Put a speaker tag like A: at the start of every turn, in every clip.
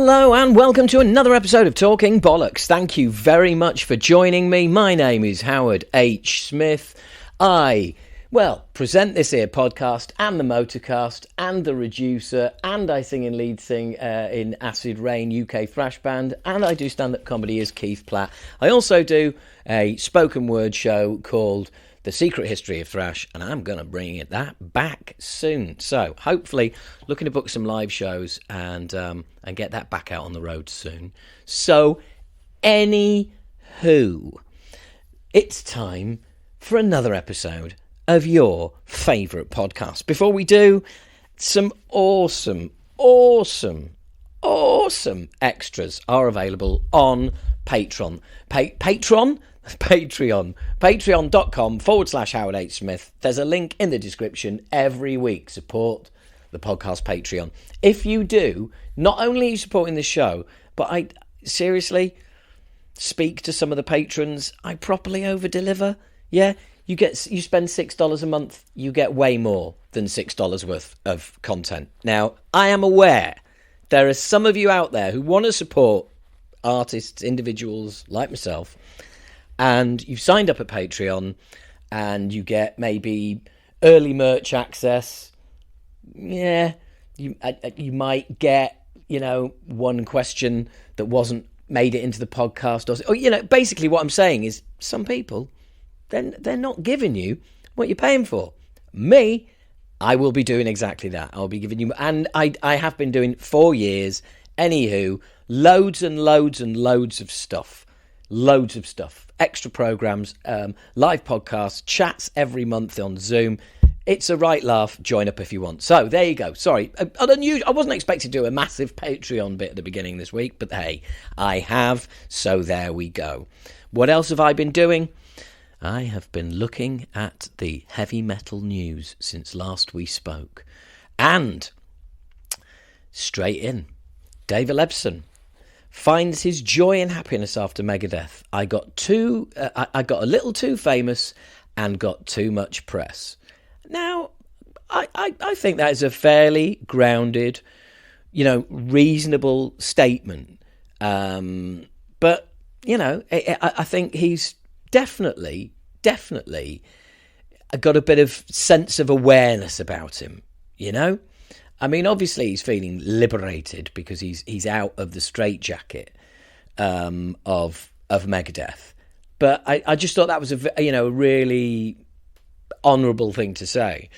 A: Hello and welcome to another episode of Talking Bollocks. Thank you very much for joining me. My name is Howard H. Smith. I present this here podcast and the motorcast and the reducer, and I sing and lead sing in Acid Rain UK thrash band, and I do stand-up comedy as Keith Platt. I also do a spoken word show called The Secret History of Thrash, and I'm going to bring that back soon. So hopefully looking to book some live shows and get that back out on the road soon. So anywho, it's time for another episode of your favourite podcast. Before we do, some awesome extras are available on Patreon. Patreon.com/Howard H. Smith. There's a link in the description every week. Support the podcast Patreon. If you do, not only are you supporting the show, but I seriously speak to some of the patrons. I properly over-deliver. Yeah, you spend $6 a month, you get way more than $6 worth of content. Now, I am aware there are some of you out there who want to support artists, individuals like myself, and you've signed up at Patreon and you get maybe early merch access. Yeah, you might get, one question that wasn't made it into the podcast, or basically what I'm saying is some people, they're not giving you what you're paying for. Me, I will be doing exactly that. I'll be giving you, and I have been doing 4 years. Anywho, loads and loads and loads of stuff. Extra programs, live podcasts, chats every month on Zoom. It's a right laugh. Join up if you want. So there you go. Sorry, I wasn't expecting to do a massive Patreon bit at the beginning this week, but hey, I have. So there we go. What else have I been doing? I have been looking at the heavy metal news since last we spoke. And straight in, Dave Ellefson finds his joy and happiness after Megadeth. I got a little too famous and got too much press. Now, I think that is a fairly grounded, reasonable statement. But, I think he's definitely got a bit of sense of awareness about him, I mean, obviously he's feeling liberated because he's out of the straitjacket of Megadeth. But I just thought that was a really honourable thing to say.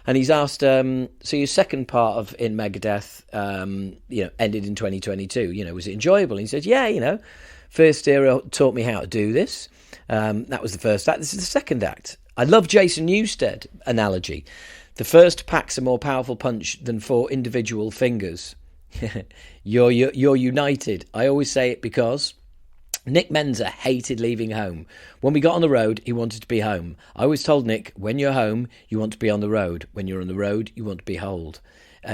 A: And he's asked, so your second part of In Megadeth, ended in 2022. Was it enjoyable? And he said, yeah, first era taught me how to do this. That was the first act. This is the second act. I love Jason Newsted analogy. The first packs a more powerful punch than 4 individual fingers. You're united. I always say it because Nick Menza hated leaving home. When we got on the road, he wanted to be home. I always told Nick, when you're home, you want to be on the road. When you're on the road, you want to be hold.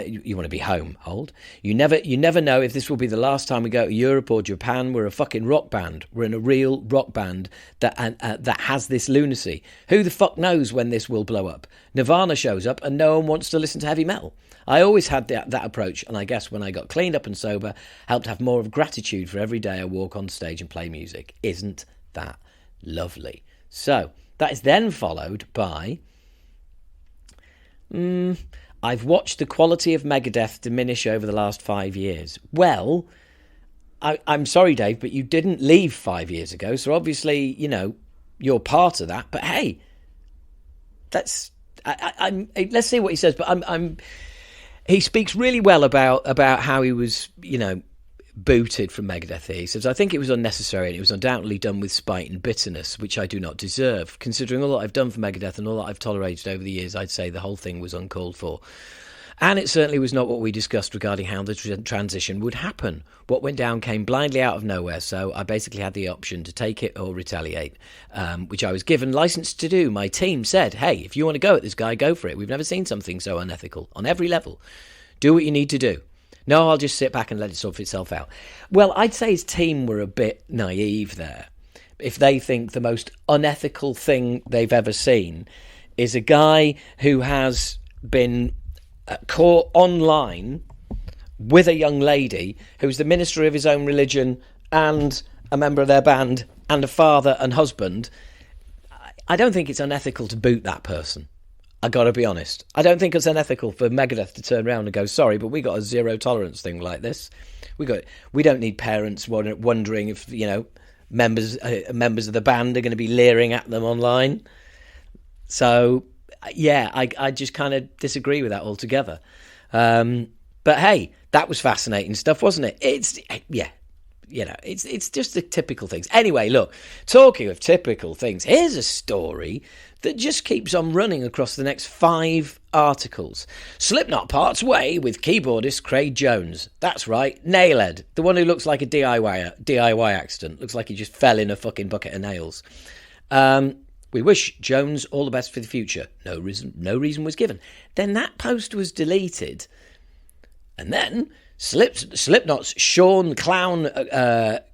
A: You want to be home, hold. You never know if this will be the last time we go to Europe or Japan. We're a fucking rock band. We're in a real rock band that has this lunacy. Who the fuck knows when this will blow up? Nirvana shows up and no one wants to listen to heavy metal. I always had that approach, and I guess when I got cleaned up and sober, helped have more of gratitude for every day I walk on stage and play music. Isn't that lovely? So that is then followed by I've watched the quality of Megadeth diminish over the last 5 years. Well, I'm sorry, Dave, but you didn't leave 5 years ago, so obviously, you're part of that. But hey, let's see what he says. But he speaks really well about how he was, booted from Megadeth. He says, I think it was unnecessary and it was undoubtedly done with spite and bitterness, which I do not deserve. Considering all that I've done for Megadeth and all that I've tolerated over the years, I'd say the whole thing was uncalled for. And it certainly was not what we discussed regarding how the transition would happen. What went down came blindly out of nowhere, so I basically had the option to take it or retaliate, which I was given license to do. My team said, hey, if you want to go at this guy, go for it. We've never seen something so unethical on every level. Do what you need to do. No, I'll just sit back and let it sort itself out. Well, I'd say his team were a bit naive there. If they think the most unethical thing they've ever seen is a guy who has been caught online with a young lady who's the minister of his own religion and a member of their band and a father and husband, I don't think it's unethical to boot that person. I got to be honest. I don't think it's unethical for Megadeth to turn around and go, sorry, but we got a zero tolerance thing like this. We don't need parents wondering if, members of the band are going to be leering at them online. So, yeah, I just kind of disagree with that altogether. But hey, that was fascinating stuff, wasn't it? It's just the typical things. Anyway, look, talking of typical things, here's a story that just keeps on running across the next 5 articles. Slipknot parts way with keyboardist Craig Jones. That's right, Nailhead, the one who looks like a DIY accident. Looks like he just fell in a fucking bucket of nails. We wish Jones all the best for the future. No reason was given. Then that post was deleted. And then Slipknot's Sean Clown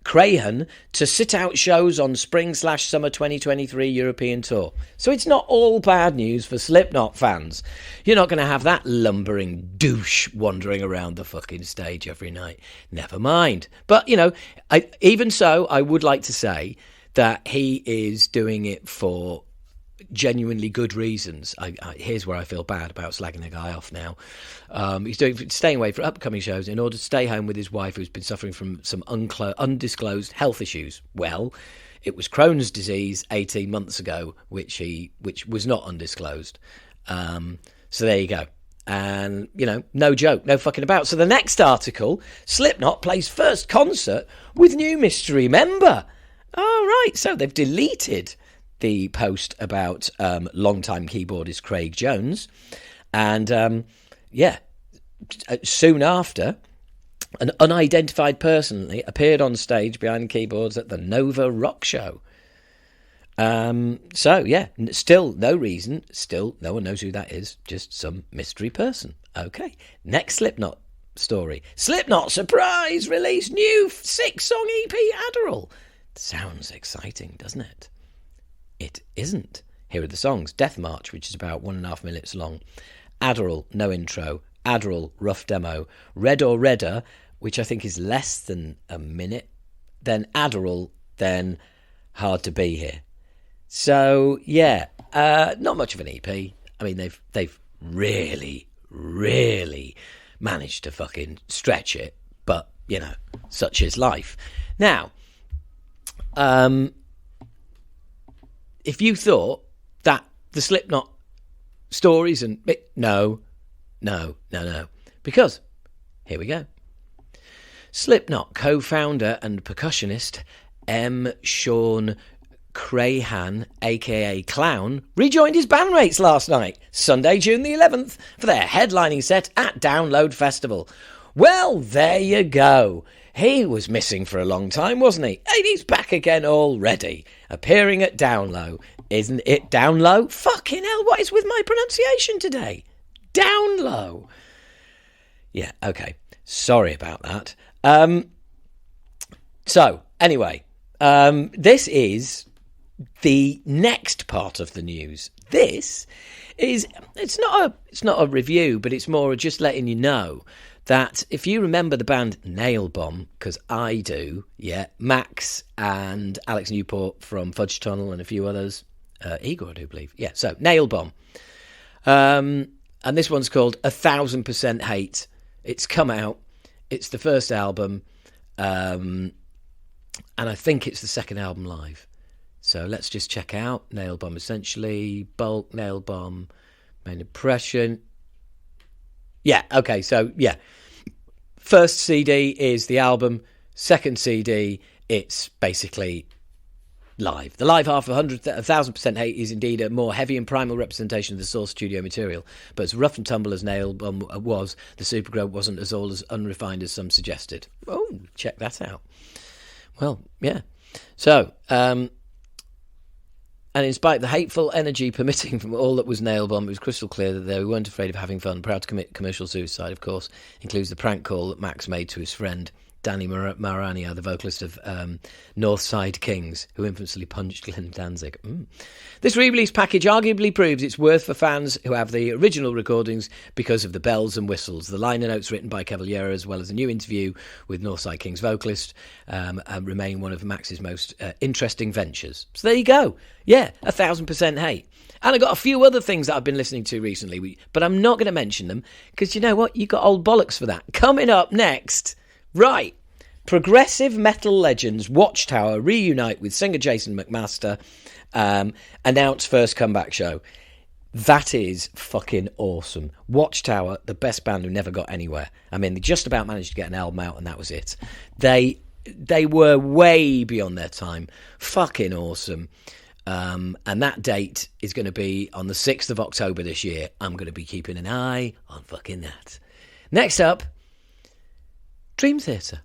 A: Crahan to sit out shows on spring/summer 2023 European tour. So it's not all bad news for Slipknot fans. You're not going to have that lumbering douche wandering around the fucking stage every night. Never mind. But, even so, I would like to say that he is doing it for genuinely good reasons. Here's where I feel bad about slagging the guy off now. He's staying away from upcoming shows in order to stay home with his wife, who's been suffering from some undisclosed health issues. Well, it was Crohn's disease 18 months ago, which was not undisclosed. So there you go. And, no joke, no fucking about. So the next article, Slipknot plays first concert with new mystery member. Oh, right. So they've deleted the post about longtime keyboardist Craig Jones. And, soon after, an unidentified person appeared on stage behind keyboards at the Nova Rock Show. Still no reason. Still, no one knows who that is. Just some mystery person. Okay, next Slipknot story. Slipknot surprise release new 6-song EP Adderall. Sounds exciting, doesn't it? It isn't. Here are the songs. Death March, which is about 1.5 minutes long. Adderall, no intro. Adderall, rough demo. Red or Redder, which I think is less than a minute. Then Adderall, then Hard to Be Here. So, yeah, not much of an EP. I mean, they've really, really managed to fucking stretch it. But, such is life. Now, if you thought that the Slipknot stories and... No. Because, here we go. Slipknot co-founder and percussionist M. Sean Crahan, a.k.a. Clown, rejoined his bandmates last night, Sunday, June the 11th, for their headlining set at Download Festival. Well, there you go. He was missing for a long time, wasn't he? And he's back again already, appearing at Downlow. Isn't it Downlow? Fucking hell, what is with my pronunciation today? Downlow. Yeah, okay. Sorry about that. This is the next part of the news. This is, it's not a review, but it's more just letting you know that if you remember the band Nail Bomb, because I do, yeah, Max and Alex Newport from Fudge Tunnel and a few others, Igor, I do believe. Yeah, so Nail Bomb. And this one's called 1000% Hate. It's come out. It's the first album. And I think it's the second album live. So let's just check out Nail Bomb, essentially. Bulk, Nail Bomb, Main Impression. Yeah, okay, so, yeah. First CD is the album. Second CD, it's basically live. The live half of 1000% Hate is indeed a more heavy and primal representation of the source studio material. But as rough and tumble as Nail Bomb was, the Supergroup wasn't as all as unrefined as some suggested. Oh, check that out. Well, yeah. So, and in spite of the hateful energy permitting from all that was Nail Bomb, it was crystal clear that they weren't afraid of having fun. Proud to commit commercial suicide, of course, includes the prank call that Max made to his friend Danny Marania, the vocalist of Northside Kings, who infamously punched Glenn Danzig. This re-release package arguably proves its worth for fans who have the original recordings because of the bells and whistles. The liner notes written by Cavaliero, as well as a new interview with Northside Kings vocalist, remain one of Max's most interesting ventures. So there you go. Yeah, 1,000% hate. And I got a few other things that I've been listening to recently, but I'm not going to mention them because you know what? You got old bollocks for that. Coming up next, right, progressive metal legends Watchtower reunite with singer Jason McMaster, announce first comeback show. That is fucking awesome. Watchtower, the best band who never got anywhere. I mean, they just about managed to get an album out and that was it. They were way beyond their time. Fucking awesome. And that date is going to be on the 6th of October this year. I'm going to be keeping an eye on fucking that. Next up, Dream Theater.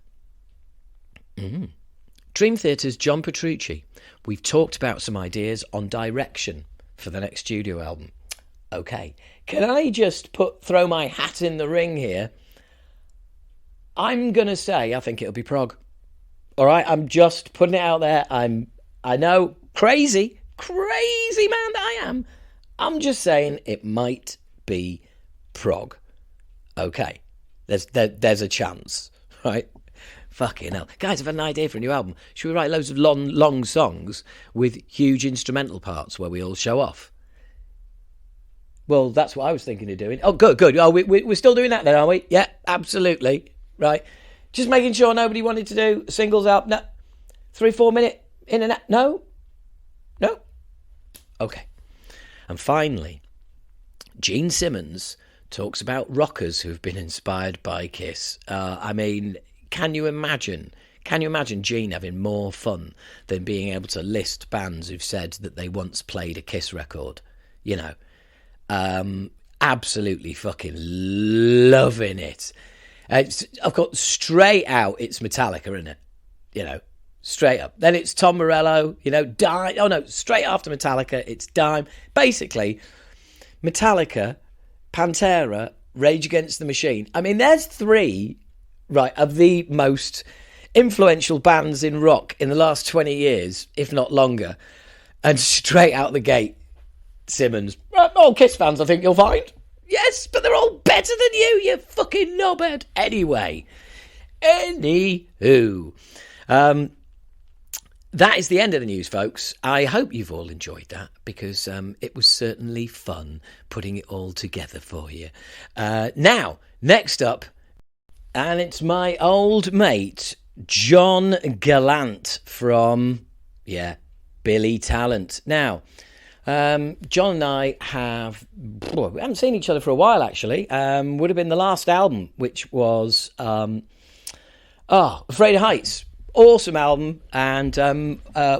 A: Dream Theater's John Petrucci. We've talked about some ideas on direction for the next studio album. Okay, can I just throw my hat in the ring here? I'm going to say I think it'll be prog. All right, I'm just putting it out there. I know, crazy man that I am. I'm just saying it might be prog. Okay, there's a chance, right? Fucking hell. Guys, I've had an idea for a new album. Should we write loads of long songs with huge instrumental parts where we all show off? Well, that's what I was thinking of doing. Oh, good. Oh, we're still doing that then, are we? Yeah, absolutely. Right. Just making sure nobody wanted to do singles album. No. 3-4 minute in and out. No. Okay. And finally, Gene Simmons talks about rockers who have been inspired by Kiss. I mean, can you imagine Gene having more fun than being able to list bands who've said that they once played a Kiss record? You know, absolutely fucking loving it. I've got straight out, it's Metallica, isn't it? You know, straight up. Then it's Tom Morello, you know, Dime. Oh no, straight after Metallica, it's Dime. Basically, Metallica, Pantera, Rage Against the Machine. I mean, there's three, right, of the most influential bands in rock in the last 20 years, if not longer. And straight out the gate, Simmons. All Kiss fans, I think you'll find. Yes, but they're all better than you fucking knobhead. Anyway. Anywho. That is the end of the news, folks. I hope you've all enjoyed that because it was certainly fun putting it all together for you. Now, next up, and it's my old mate, Jon Gallant from, Billy Talent. Now, John and I we haven't seen each other for a while, actually. Would have been the last album, which was Afraid of Heights. Awesome album, and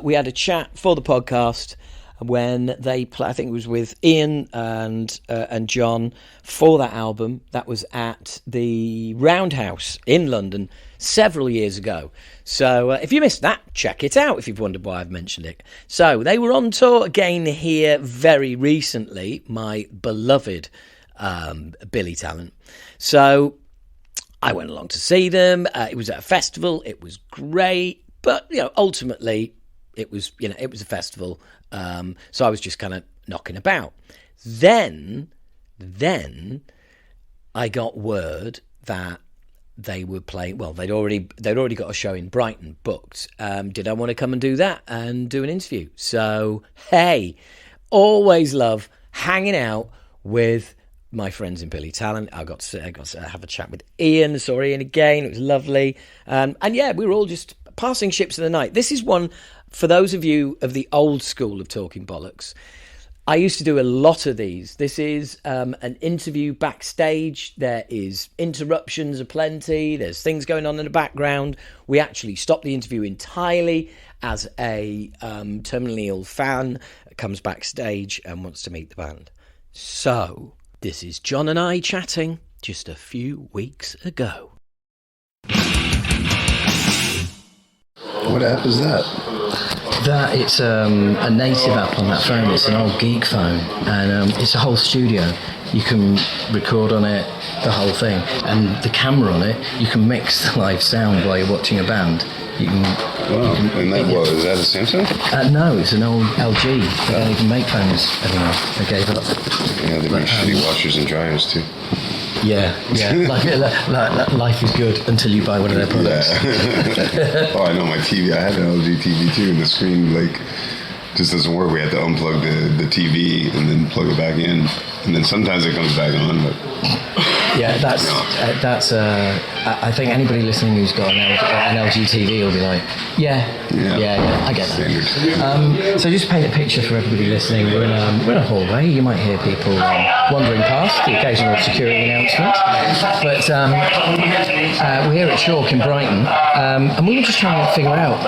A: we had a chat for the podcast when they I think it was with Ian and John for that album. That was at the Roundhouse in London several years ago. So if you missed that, check it out if you've wondered why I've mentioned it. So they were on tour again here very recently, my beloved Billy Talent. So I went along to see them. It was at a festival. It was great, but ultimately, it was a festival. So I was just kind of knocking about. Then I got word that they were playing. Well, they'd already got a show in Brighton booked. Did I want to come and do that and do an interview? So hey, always love hanging out with my friends in Billy Talent. I got to have a chat with Ian. Saw Ian again. It was lovely. And yeah, we were all just passing ships in the night. This is one for those of you of the old school of Talking Bollocks. I used to do a lot of these. This is an interview backstage. There is interruptions aplenty. There's things going on in the background. We actually stop the interview entirely as a terminally ill fan comes backstage and wants to meet the band. So this is John and I chatting just a few weeks ago.
B: What app is that?
A: That it's a native app on that phone. It's an old geek phone, and it's a whole studio. You can record on it. the whole thing, and the camera on it, you can mix the live sound while you're watching a band. You can,
B: is that a Samsung?
A: No, it's an old LG. They don't even make phones anymore. They gave up.
B: Yeah, they make shitty washers and dryers too.
A: Yeah. Life is good until you buy one of their products.
B: Yeah. Oh, I know, my TV. I had an LG TV too, and the screen just doesn't work. We had to unplug the TV and then plug it back in, and then sometimes it comes back on. But
A: yeah, that's. I think anybody listening who's got an LG TV will be like, yeah, I get that. So just paint a picture for everybody listening. We're in a hallway. You might hear people wandering past, the occasional security announcement. But we're here at Chalk in Brighton, and we were just trying to figure out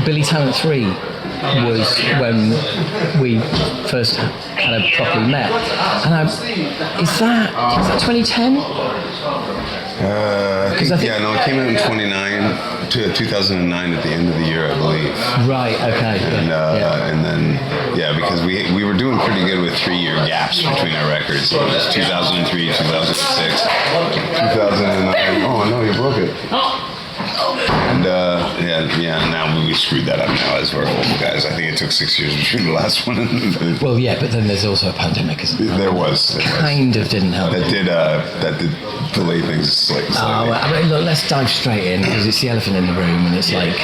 A: Billy Talent 3 was when we first kind of properly met. And is that 2010?
B: I think it came out in 2009 at the end of the year, I believe.
A: Right, okay.
B: And then, because we were doing pretty good with 3-year gaps between our records. So it was 2003, 2006, 2009. Oh, no, you broke it. And now we screwed that up now as we're old guys. I think it took 6 years between the last one and
A: well, yeah, but then there's also a pandemic, isn't there?
B: There was.
A: Kind of didn't help.
B: That did delay things slightly.
A: Look, let's dive straight in, because it's the elephant in the room, and it's like,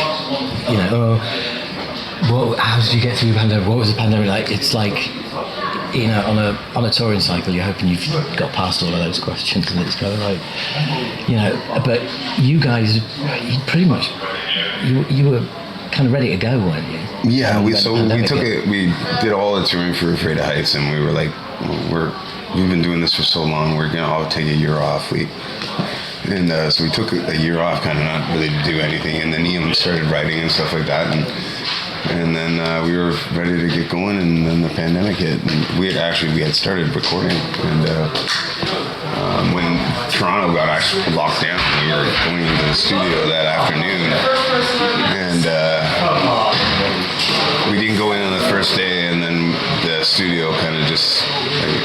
A: how did you get through the pandemic? What was the pandemic like? It's like, on a touring cycle, you're hoping you've got past all of those questions, and it's kind of like, but you guys, pretty much, you were kind of ready to go, weren't you?
B: Yeah, we did all the touring for Afraid of Heights, and we were like, we've been doing this for so long, we're gonna all take a year off. So we took a year off, kind of not really to do anything, and then Ian started writing and stuff like that, and then we were ready to get going, and then the pandemic hit. And we had started recording, and when Toronto got actually locked down, we were going into the studio that afternoon, and we didn't go in on the first day, and then the studio kind of just,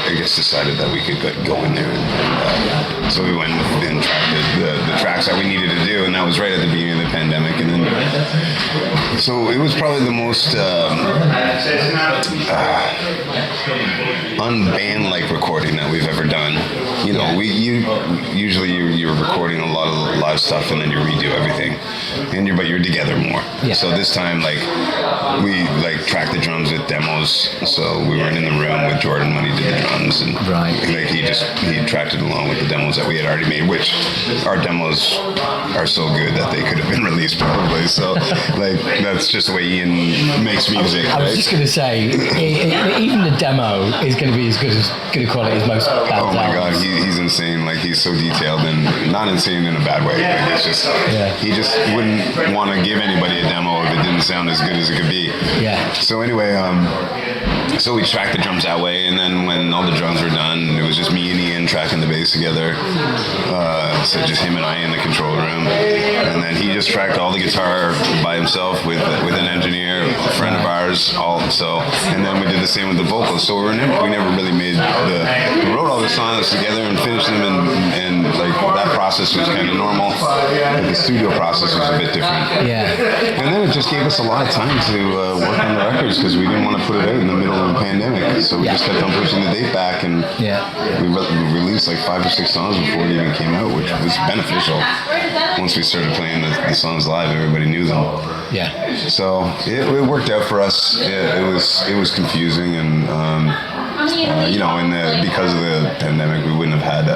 B: I guess, decided that we could go in there, and so we went and tracked the tracks that we needed to do, and that was right at the beginning of the pandemic, and then so it was probably the most unband-like recording that we've ever done. Usually you're recording a lot of live stuff and then you redo everything, but you're together more. Yeah. So this time, we tracked the drums with demos. So we weren't in the room with Jordan when he did the drums, and he tracked it along with the demos that we had already made, which our demos are so good that they could have been released probably. So that's just the way Ian makes music.
A: I was just going to say, even the demo is going to be as good a quality as most bands.
B: Oh my God, he's insane. He's so detailed, and not insane in a bad way. It's just he just wouldn't want to give anybody a demo if it didn't sound as good as it could be.
A: Yeah.
B: So anyway, so we tracked the drums that way, and then when all the drums were done, it was just me and Ian tracking the bass together. So just him and I in the control room, and then he just tracked all the guitar by himself with an engineer, a friend of ours. And then we did the same with the vocals. So we never really made we wrote all the songs together and finished them, and that process was kind of normal. But the studio process was a bit different.
A: Yeah.
B: And then it just gave us a lot of time to work on the records, because we didn't want to put it out in the middle of the pandemic. So we just kept on pushing the date back, and we released 5 or 6 songs before it even came out, which was beneficial. Once we started playing the songs live, everybody knew them.
A: Yeah.
B: So it worked out for us. It was confusing, and because of the pandemic, we wouldn't have had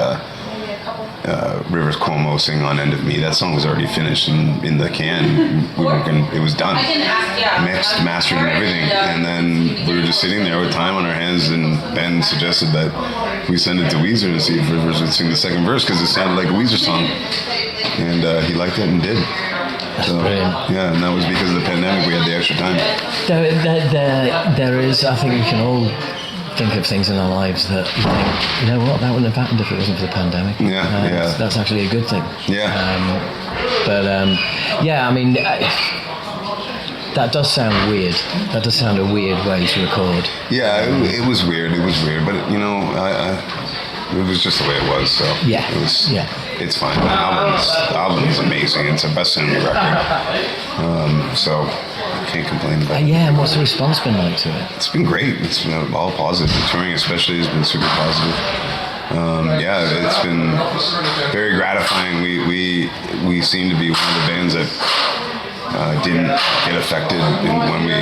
B: Rivers Cuomo sing on End of Me. That song was already finished in the can. It was done, mixed, mastered, and everything. And then we were just sitting there with time on our hands, and Ben suggested that we send it to Weezer and see if Rivers would sing the second verse, because it sounded like a Weezer song, and he liked it and did.
A: That's brilliant.
B: Yeah, and that was because of the pandemic. We had the extra time.
A: There is, I think we can all think of things in our lives that you think, that wouldn't have happened if it wasn't for the pandemic. That's actually a good thing. That does sound weird. That does sound a weird way to record.
B: Yeah, it was weird. But it was just the way it was. So
A: Yeah.
B: It's fine. The album is amazing. It's a best-selling record. So can't complain about it.
A: Yeah, and what's the response been like to it?
B: It's been great. It's been all positive. The touring especially has been super positive. It's been very gratifying. We seem to be one of the bands that didn't get affected when we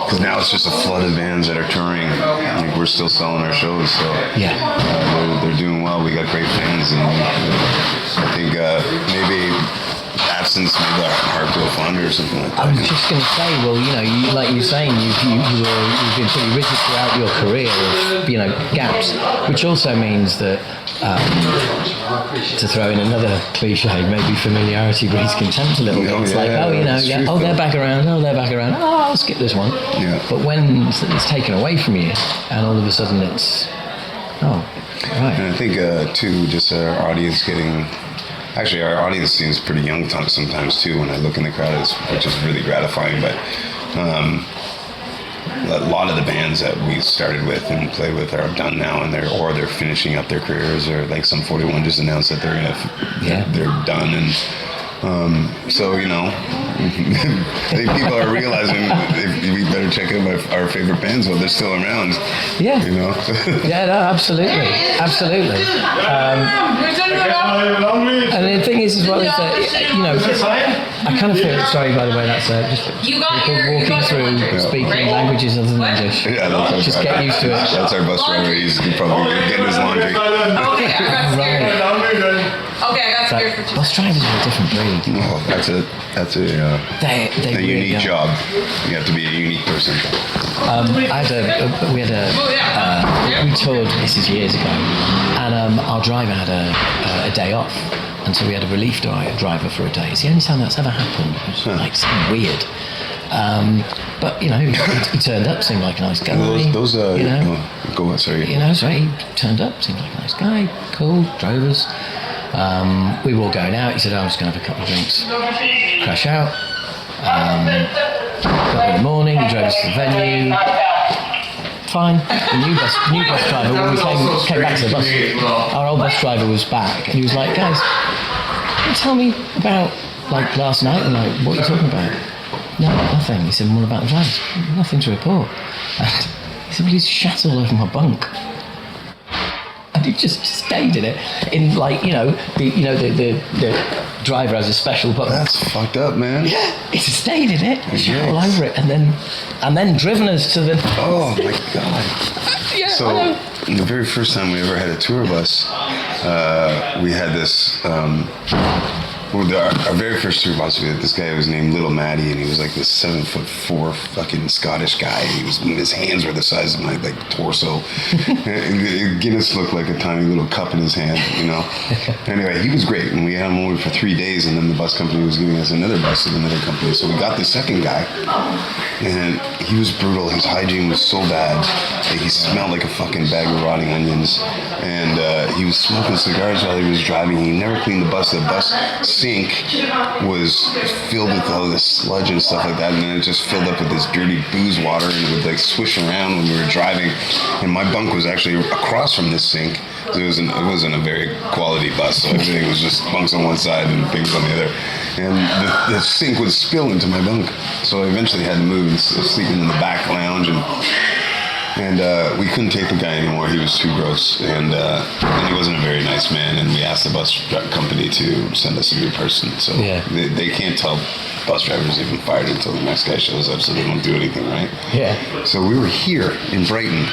B: because now it's just a flood of bands that are touring. Like, we're still selling our shows, so they're doing well. We got great fans, and I think maybe absence made that heart grow fonder or something like that.
A: I was just going to say, well, like you were saying, you've been pretty rigid throughout your career of, gaps, which also means that, to throw in another cliche, maybe familiarity breeds contempt a little bit. It's they're back around, I'll skip this one.
B: Yeah.
A: But when it's taken away from you, and all of a sudden it's, right.
B: And I think, too, just our audience getting... Actually, our audience seems pretty young sometimes too. When I look in the crowd, which is really gratifying. But a lot of the bands that we started with and played with are done now, and they're finishing up their careers, or like some 41 just announced that they're done, and so I think people are realizing we better check out our favorite bands while they're still around.
A: Yeah. Yeah, no, absolutely. And the thing is as well is that, I kind of feel, sorry by the way, that's just people walking through speaking languages other than English.
B: Yeah,
A: just get used to it.
B: That's our bus driver. He's probably getting his laundry.
C: Okay, I got scared for two.
A: Bus drivers are a different breed.
B: Oh, that's a unique job. You have to be a unique person.
A: We toured, this is years ago, and our driver had a day off, and so we had a relief driver for a day. It's the only time that's ever happened. It was like something weird. But he turned up, seemed like a nice guy.
B: Go on, sorry.
A: So he turned up, seemed like a nice guy, cool, drove us. We were all going out. He said, I'm just going to have a couple of drinks, crash out. Got up in the morning, he drove us to the venue. Fine. The new bus driver, when we came back to the bus, our old bus driver was back, and he was like, guys, can you tell me about last night? And what are you talking about? No, nothing. He said, what about the drivers? Nothing to report. And he said, well, he's shat all over my bunk. And he just stayed in it. In the driver has a special button.
B: That's fucked up, man.
A: Yeah, he just stayed in it, shat all over it, and then driven us to the.
B: Oh my god.
A: Yeah.
B: So the very first time we ever had a tour bus, we had this. Our very first tour bus, we had this guy who was named Little Matty, and he was like this 7'4" fucking Scottish guy. His hands were the size of my torso. Guinness looked like a tiny little cup in his hand, Anyway, he was great, and we had him over for 3 days, and then the bus company was giving us another bus with another company. So we got the second guy, and he was brutal. His hygiene was so bad that he smelled like a fucking bag of rotting onions, and he was smoking cigars while he was driving. He never cleaned the bus. The bus sink was filled with all this sludge and stuff like that, and then it just filled up with this dirty booze water, and it would swish around when we were driving. And my bunk was actually across from this sink. So it wasn't a very quality bus, so everything was just bunks on one side and things on the other. And the sink would spill into my bunk, so I eventually had to move and sleeping in the back lounge, and we couldn't take the guy anymore. He was too gross, and he wasn't a very nice man. And we asked the bus company to send us a new person. So they can't tell bus drivers they've been fired until the next guy shows up, so they don't do anything, right?
A: Yeah.
B: So we were here in Brighton,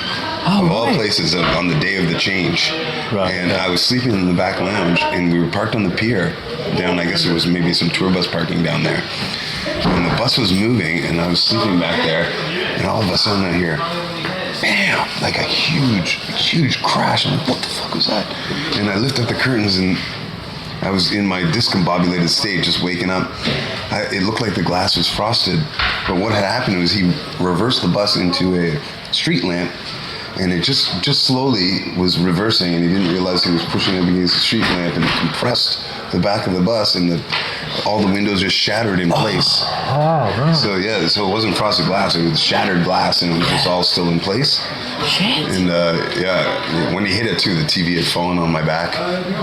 B: of all places, on the day of the change. Right. And I was sleeping in the back lounge, and we were parked on the pier down. I guess there was maybe some tour bus parking down there. And the bus was moving, and I was sleeping back there, and all of a sudden I hear, bam, like a huge crash. I'm like, what the fuck was that? And I lift up the curtains, and I was in my discombobulated state, just waking up. It looked like the glass was frosted, but what had happened was he reversed the bus into a street lamp, and it just slowly was reversing, and he didn't realize he was pushing up against the street lamp, and it compressed the back of the bus, and all the windows just shattered in place.
A: Oh, right.
B: So so it wasn't frosted glass; it was shattered glass, and it was just all still in place.
A: Shit.
B: And when he hit it too, the TV had fallen on my back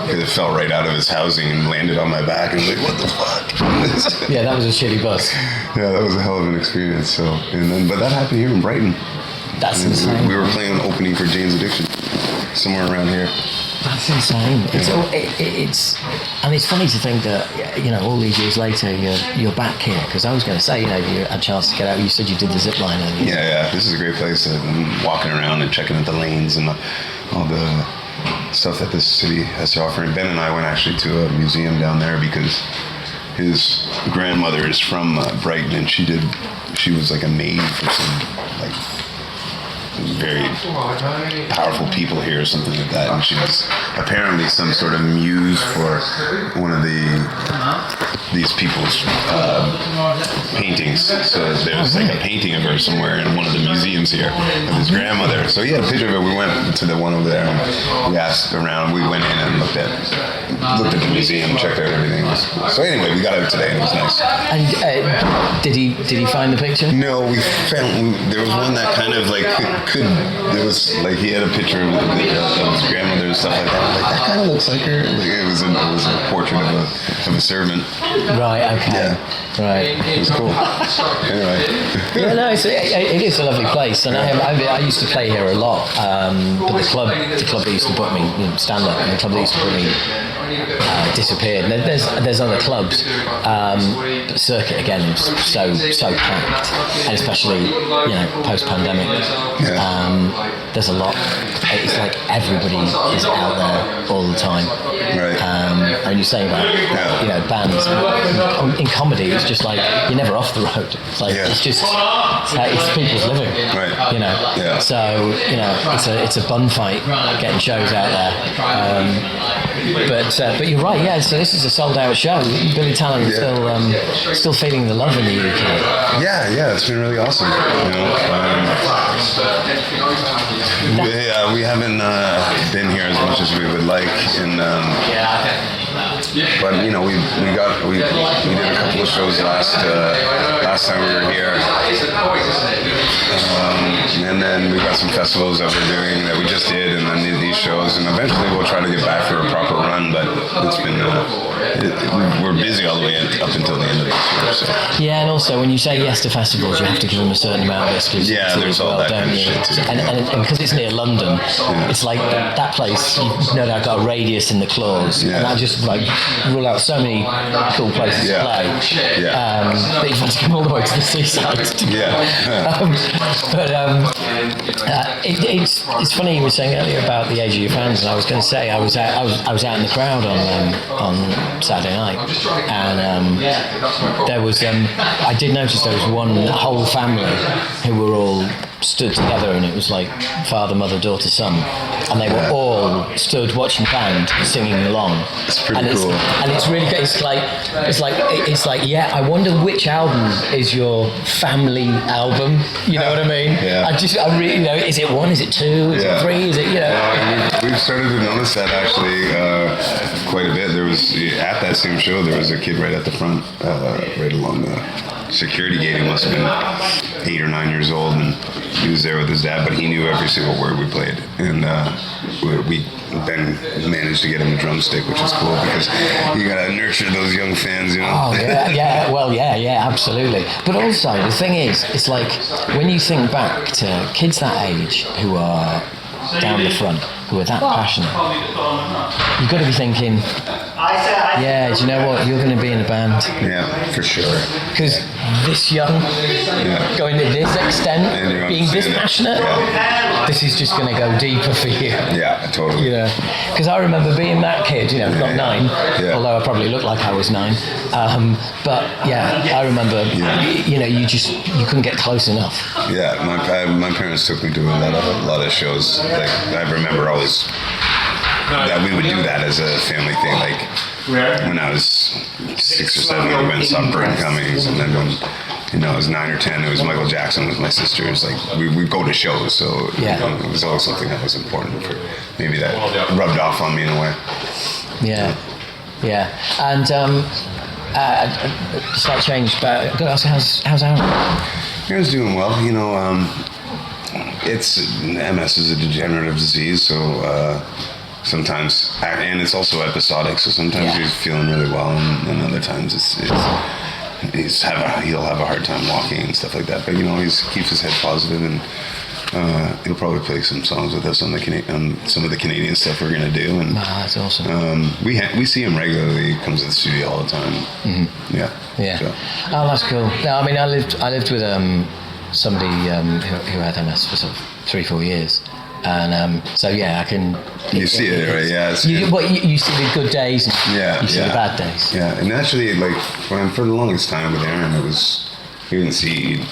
B: because it fell right out of his housing and landed on my back. And I was like, "What the fuck?"
A: Yeah, that was a shitty bus.
B: Yeah, that was a hell of an experience. So, but that happened here in Brighton.
A: That's insane.
B: We were playing opening for Jane's Addiction somewhere around here.
A: That's insane. It's and it's funny to think that all these years later you're back here, because I was going to say you had a chance to get out. You said you did the zip line.
B: Yeah. This is a great place. I'm walking around and checking out the lanes and all the stuff that this city has to offer. And Ben and I went actually to a museum down there because his grandmother is from Brighton, and she was like a maid for some like very powerful people here or something like that, and she was apparently some sort of muse for one of these people's paintings. So there's like a painting of her somewhere in one of the museums here of his grandmother. So he had a picture of it. We went to the one over there and we asked around. We went in and looked at the museum, checked out everything. So anyway, we got out today and it was nice.
A: And did he find the picture?
B: No, we found there was one that kind of like there was like he had a picture of his grandmother and stuff like that. I was like, that kind of looks like her. Like, it was a portrait of a servant.
A: Right. Okay.
B: Yeah.
A: Right.
B: It was cool. Anyway.
A: Yeah, no, it is a lovely place, and I used to play here a lot. But the club that used to book me, stand up, and the club that used to book me disappeared. And there's other clubs, but Circuit again is so packed, and especially post pandemic.
B: Yeah.
A: There's a lot. It's like everybody is out there all the time.
B: Right.
A: And you're saying about bands in comedy, it's just like you're never off the road. It's like it's just it's people's living.
B: Right.
A: Yeah. So it's a bun fight getting shows out there. But you're right. Yeah. So this is a sold out show. Billy Talent is still feeling the love in the UK.
B: Yeah. It's been really awesome. We haven't been here as much as we would like, and but we did a couple of shows last time we were here, and then we got some festivals that we're doing that we just did, and then these shows, and eventually we'll try to get back for a proper run. But it's been we're busy all the way up until the end of this year. So.
A: Yeah, and also when you say yes to festivals, you have to give them a certain amount of exclusivity.
B: Yeah, there's all that kind of shit too.
A: And because it's near London, it's like that place. I've got a radius in the clause, and I just rule out so many cool places to play. That you've had to come all the way to the seaside. It's funny you were saying earlier about the age of your fans, and I was going to say I was out in the crowd on Saturday night, and there was I did notice there was one whole family who were all stood together, and it was like father, mother, daughter, son, and they were all stood watching the band singing along.
B: It's pretty cool.
A: And it's really good. It's like I wonder which album is your family album. You know what I mean?
B: Yeah.
A: I really is it 1? Is it 2? Is it 3? Is it
B: We've started to notice that actually quite a bit. There was at that same show there was a kid right at the front, right along the security gate. He must have been 8 or 9 years old, and he was there with his dad, but he knew every single word we played, and we then managed to get him a drumstick, which is cool because you gotta nurture those young fans,
A: Oh yeah, absolutely. But also the thing is, it's like when you think back to kids that age who are down the front, who are that passionate, you've got to be thinking, do you know what? You're going to be in a band.
B: Yeah, for sure.
A: Because this young, going to this extent, being this passionate, this is just going to go deeper for you.
B: Yeah, totally.
A: Because I remember being that kid, not 9, although I probably looked like I was 9. But I remember, you couldn't get close enough.
B: Yeah, my parents took me to a lot of shows. Like I remember always that we would do that as a family thing. Like when I was 6 or 7, we went and saw Burton Cummings, and then when I was 9 or 10, it was Michael Jackson with my sisters. Like we go to shows, so it was always something that was important. For maybe that rubbed off on me in a way.
A: Yeah, and Slight change, but I've got to ask, how's Aaron?
B: Aaron's doing well. MS is a degenerative disease, so sometimes, and it's also episodic. So sometimes he's feeling really well, and other times he'll have a hard time walking and stuff like that. But he keeps his head positive, and he'll probably play some songs with us on some of the Canadian stuff we're gonna do. And
A: that's awesome.
B: We see him regularly. He comes to the studio all the time.
A: Mm-hmm.
B: Yeah.
A: So. Oh, that's cool. No, I mean, I lived with somebody who had MS for sort of 3-4 years. And so I can.
B: You see it, right? Yeah.
A: You see the good days, and you see the bad days.
B: Yeah, and actually, for the longest time with Aaron, you didn't see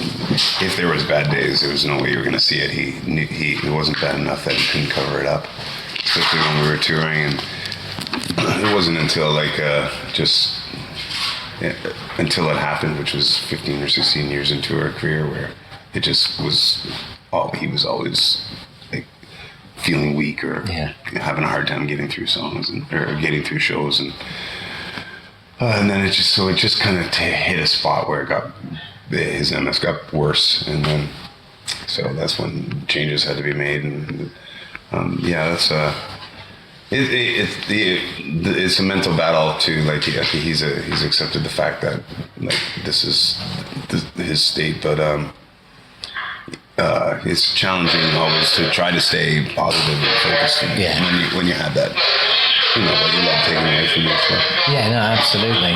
B: if there was bad days. There was no way you were going to see it. It wasn't bad enough that he couldn't cover it up, especially when we were touring. And it wasn't until until it happened, which was 15 or 16 years into our career, where it just was. He was always feeling weak or having a hard time getting through songs or getting through shows, and then it just kind of hit a spot where his MS got worse, and then so that's when changes had to be made, and it's a mental battle too. He's accepted the fact that this is his state, but it's challenging always to try to stay positive and focused when you have that, what you love taken away from you. So.
A: Yeah, no, absolutely.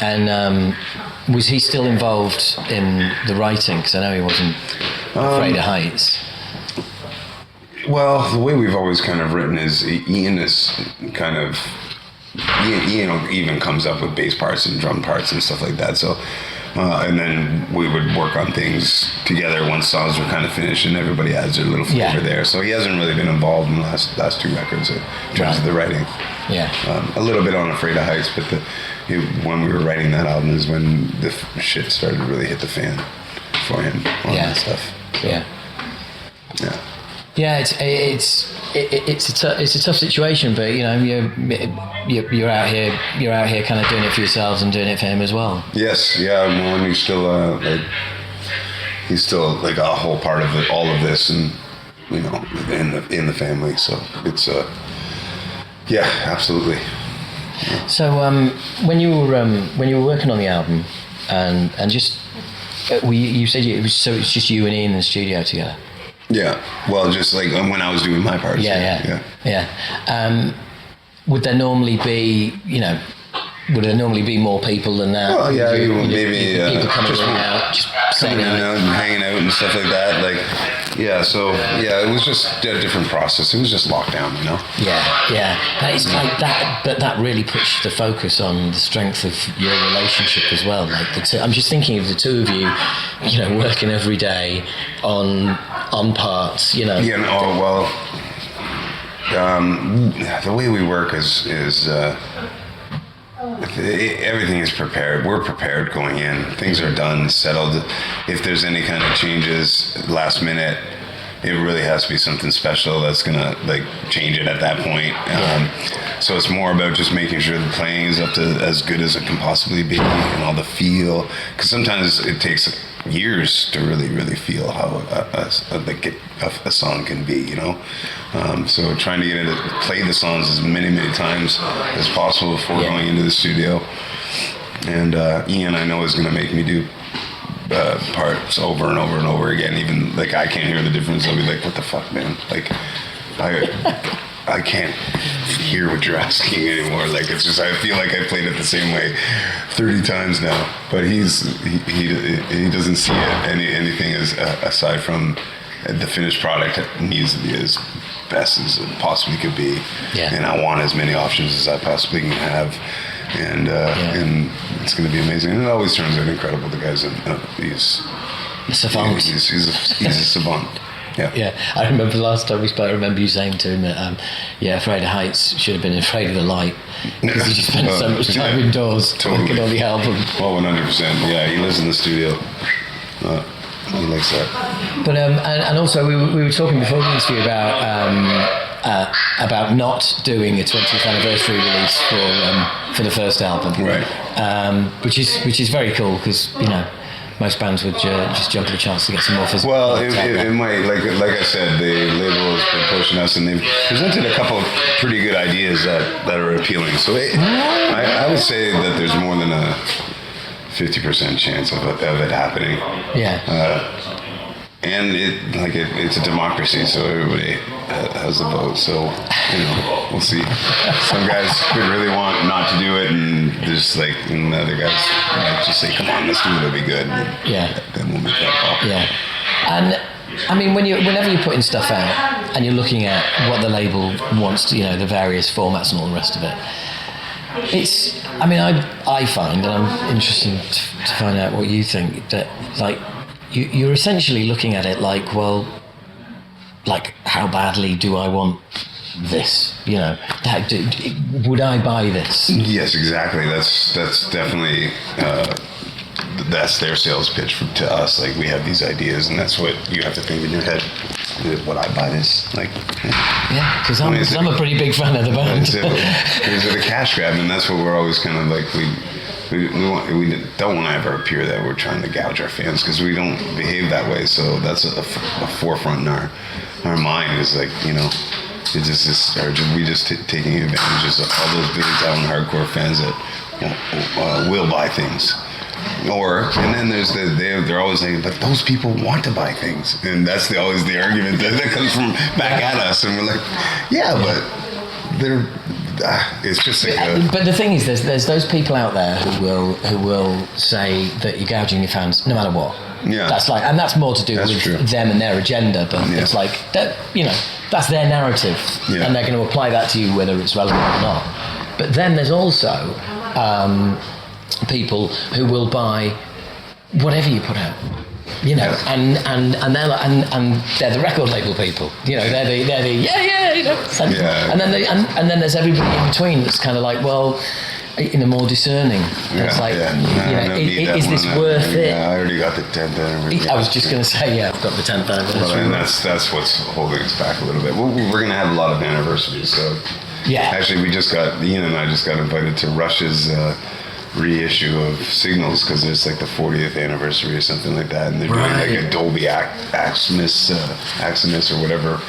A: And was he still involved in the writing? Because I know he wasn't afraid of heights.
B: Well, the way we've always kind of written is Ian even comes up with bass parts and drum parts and stuff like that. So. And then we would work on things together once songs were kind of finished, and everybody adds their little flavor there. So he hasn't really been involved in the last 2 records in terms of the writing. Yeah. A little bit on Afraid of Heights, but when we were writing that album is when the shit started to really hit the fan for him on that stuff. So, yeah.
A: Yeah, it's a tough situation, but you're out here kind of doing it for yourselves and doing it for him as well.
B: Yes, yeah. And he's still a whole part of all of this, and in the family. So it's absolutely. Yeah.
A: So when you were working on the album, and just you said it's just you and Ian in the studio together.
B: Yeah, well, just when I was doing my parts.
A: Yeah. Would there normally be, more people than that?
B: Well, yeah, maybe
A: people coming in and out, just
B: coming in and out and hanging out and stuff like that. It was just a different process. It was just lockdown,
A: Yeah. That is that, but that really puts the focus on the strength of your relationship as well. I'm just thinking of the two of you, working every day on parts, Yeah.
B: The way we work is everything is prepared. We're prepared going in. Things are done, settled. If there's any kind of changes last minute, it really has to be something special that's gonna change it at that point. So it's more about just making sure the playing is up to as good as it can possibly be, and all the feel. Because sometimes it takes years to really, really feel how a song can be, So trying to get it to play the songs as many, many times as possible before going into the studio. And Ian, I know, is going to make me do parts over and over and over again. Even I can't hear the difference. I'll be like, "What the fuck, man?" I can't hear what you're asking anymore. It's just I feel like I played it the same way 30 times now. But he doesn't see anything as aside from the finished product needs to be as best as it possibly could be. Yeah. And I want as many options as I possibly can have. And it's going to be amazing. And it always turns out incredible. The guy's he's
A: a savant.
B: He's a savant.
A: Yeah. I remember the last time we spoke, I remember you saying to him that, Afraid of Heights should have been Afraid of the Light, because he just spent so much time indoors working on the album.
B: Well, 100%. Yeah, he lives in the studio. He likes that.
A: But and also we were talking before the interview about about not doing a 20th anniversary release for the first album,
B: right?
A: Which is very cool because most bands would just jump at the chance to get some more physical.
B: Well, it might, like I said, the label has been pushing us, and they've presented a couple of pretty good ideas that are appealing. So I would say that there's more than a 50% chance of it happening.
A: Yeah.
B: And it's a democracy, so everybody has a vote. So we'll see. Some guys could really want not to do it, and and other guys might just say, "Come on, let's do it. It'll be good." And then we'll make that call.
A: Yeah. And I mean, whenever you're putting stuff out and you're looking at what the label wants to, the various formats and all the rest of it, it's. I mean, I find, and I'm interested to find out what you think, that you're essentially looking at it like, well, how badly do I want this? Would I buy this?
B: Yes, exactly. That's definitely that's their sales pitch to us. Like, we have these ideas, and that's what you have to think in your head. Would I buy this?
A: Yeah, because I'm a pretty big fan of the band.
B: Is it a cash grab? And that's what we're always kind of like. We don't want to ever appear that we're trying to gouge our fans, because we don't behave that way. So that's a forefront in our mind, is it's just this urge of we just taking advantage of all those big down hardcore fans that will buy things. And then there's they're always saying, but those people want to buy things, and that's always the argument that comes from back at us, and we're like, but they're. It's just
A: but the thing is, there's those people out there who will say that you're gouging your fans no matter what.
B: Yeah,
A: and that's more to do with them and their agenda. But it's like that, that's their narrative, and they're going to apply that to you whether it's relevant or not. But then there's also people who will buy whatever you put out. And they're the record label people. They're the and then there's everybody in between that's kind of like, well, more discerning. It's like, is this worth it?
B: Yeah, I already got the 10th anniversary.
A: I was just going to say, I've got the 10th anniversary.
B: Well, and that's what's holding us back a little bit. We're going to have a lot of anniversaries, so actually, Ian and I just got invited to Rush's reissue of Signals, because it's like the 40th anniversary or something like that, and they're doing like a Dolby Aximus or whatever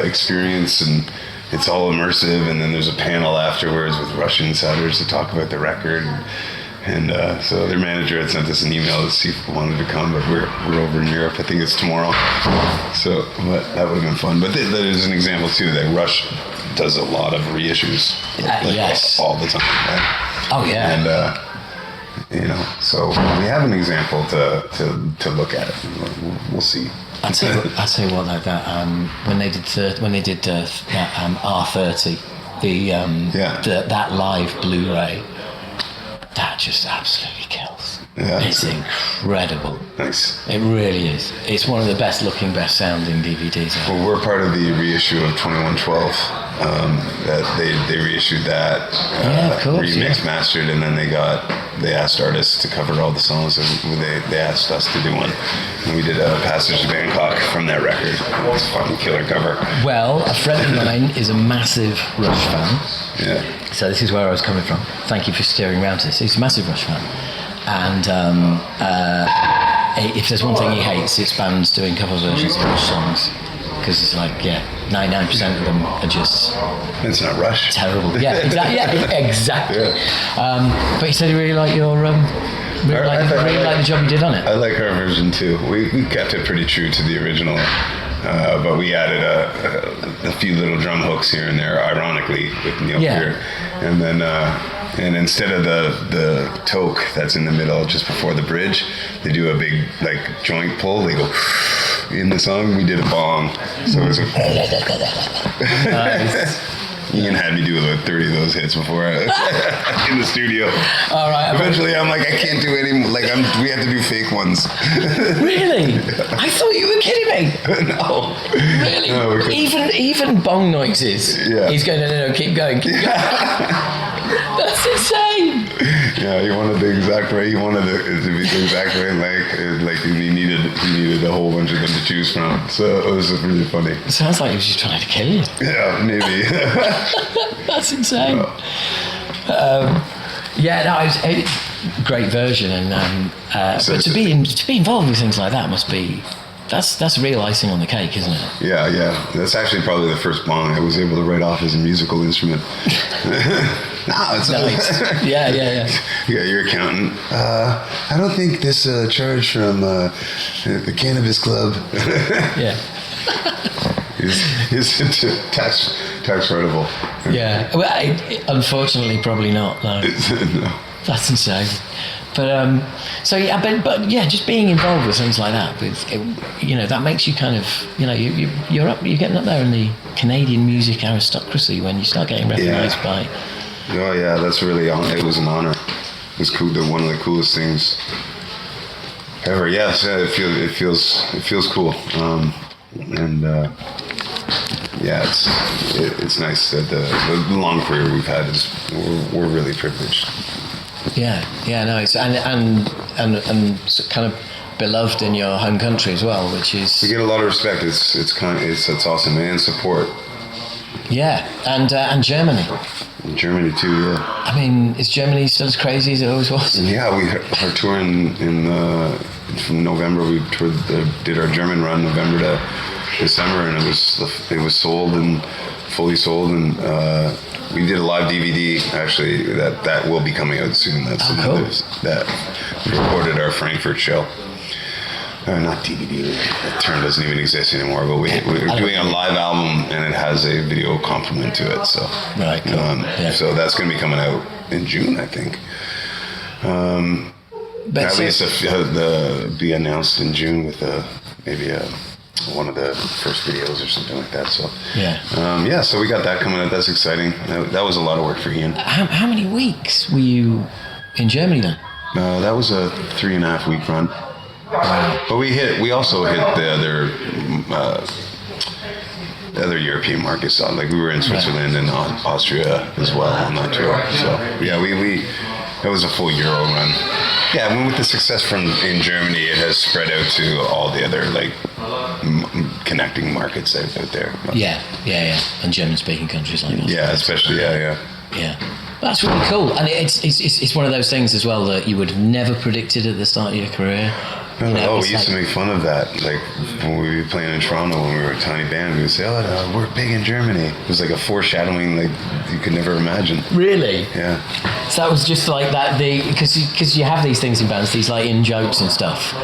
B: experience, and it's all immersive, and then there's a panel afterwards with Rush insiders to talk about the record, and so their manager had sent us an email to see if we wanted to come, but we're over in Europe. I think it's tomorrow, so that would have been fun. But there's an example too that Rush does a lot of reissues, all the time, right?
A: Oh yeah,
B: and so we have an example to look at. We'll see.
A: I'll tell you what, like that. When they did that R30, that live Blu-ray, that just absolutely kills. Yeah, it's incredible.
B: Nice.
A: It really is. It's one of the best looking, best sounding DVDs ever.
B: Well, we're part of the reissue of 2112. That they reissued that,
A: of course,
B: remixed, mastered, and then they asked artists to cover all the songs, and they asked us to do one, and we did a Passage to Bangkok from that record. It's a fucking killer cover.
A: Well, a friend of mine is a massive Rush fan.
B: Yeah.
A: So this is where I was coming from. Thank you for steering around to this. He's a massive Rush fan, and if there's one thing he hates, it's bands doing cover versions of Rush songs. Because it's like, 99% of them are just...
B: It's not Rush.
A: Terrible. Yeah, exactly. But he said he really liked your... liked the job you did on it.
B: I like our version too. We kept it pretty true to the original, but we added a few little drum hooks here and there, ironically, with Neil Peart. And then... and instead of the toke that's in the middle just before the bridge, they do a big joint pull. They go in the song. We did a bong, so it was
A: nice.
B: Ian had me do about 30 of those hits before in the studio.
A: All right.
B: Eventually, I'm like, I can't do any. We have to do fake ones.
A: Really? I thought you were kidding me.
B: No.
A: Really? No, even bong noises.
B: Yeah.
A: He's going, no, keep going. That's insane.
B: Yeah, he wanted the exact right. He wanted it to be the exact right like he needed a whole bunch of them to choose from. So it was really funny.
A: It sounds like he was just trying to kill you.
B: Yeah, maybe.
A: That's insane. Yeah, no, it's a great version, and but to be involved with things like that must be. That's real icing on the cake, isn't it?
B: Yeah. That's actually probably the first bong I was able to write off as a musical instrument. It's
A: nice. Yeah.
B: Yeah, your accountant. I don't think this charge from the Cannabis Club.
A: Yeah.
B: is tax writable.
A: Yeah. Well, unfortunately, probably not. No.
B: No.
A: That's insane. But but just being involved with things like that, that makes you kind of, you're getting up there in the Canadian music aristocracy when you start getting recognised by.
B: Oh yeah, that's really it was an honor. It was cool. One of the coolest things ever. Yes, it feels cool. It's nice that the long career we've had we're really privileged.
A: Yeah, no, it's and kind of beloved in your home country as well, which is
B: we get a lot of respect. It's awesome, and support.
A: Yeah, and Germany.
B: Germany too, yeah.
A: I mean, is Germany still as crazy as it always was?
B: Yeah, our tour from November. We did our German run November to December, and it was sold and fully sold, and we did a live DVD actually that will be coming out soon. That's
A: cool.
B: That we recorded our Frankfurt show. Not DVD. That term doesn't even exist anymore. But we're doing a live album, and it has a video complement to it. So
A: right, cool.
B: So that's going to be coming out in June, I think. At least be announced in June with maybe one of the first videos or something like that. So so we got that coming out. That's exciting. That was a lot of work for Ian.
A: How many weeks were you in Germany then?
B: That was a 3.5 week run. Wow. But we also hit the other European markets. Like we were in Switzerland and Austria as well on that tour. So yeah, we it was a full Euro run. Yeah, with the success in Germany, it has spread out to all the other connecting markets out there.
A: Yeah, and German-speaking countries like that.
B: Yeah, especially yeah.
A: That's really cool, and it's one of those things as well that you would have never predicted at the start of your career.
B: We used to make fun of that. Like when we were playing in Toronto when we were a tiny band, we would say, we're big in Germany. It was like a foreshadowing like you could never imagine.
A: Really?
B: Yeah.
A: So that was just like that, because you have these things in bands, these like in-jokes and stuff,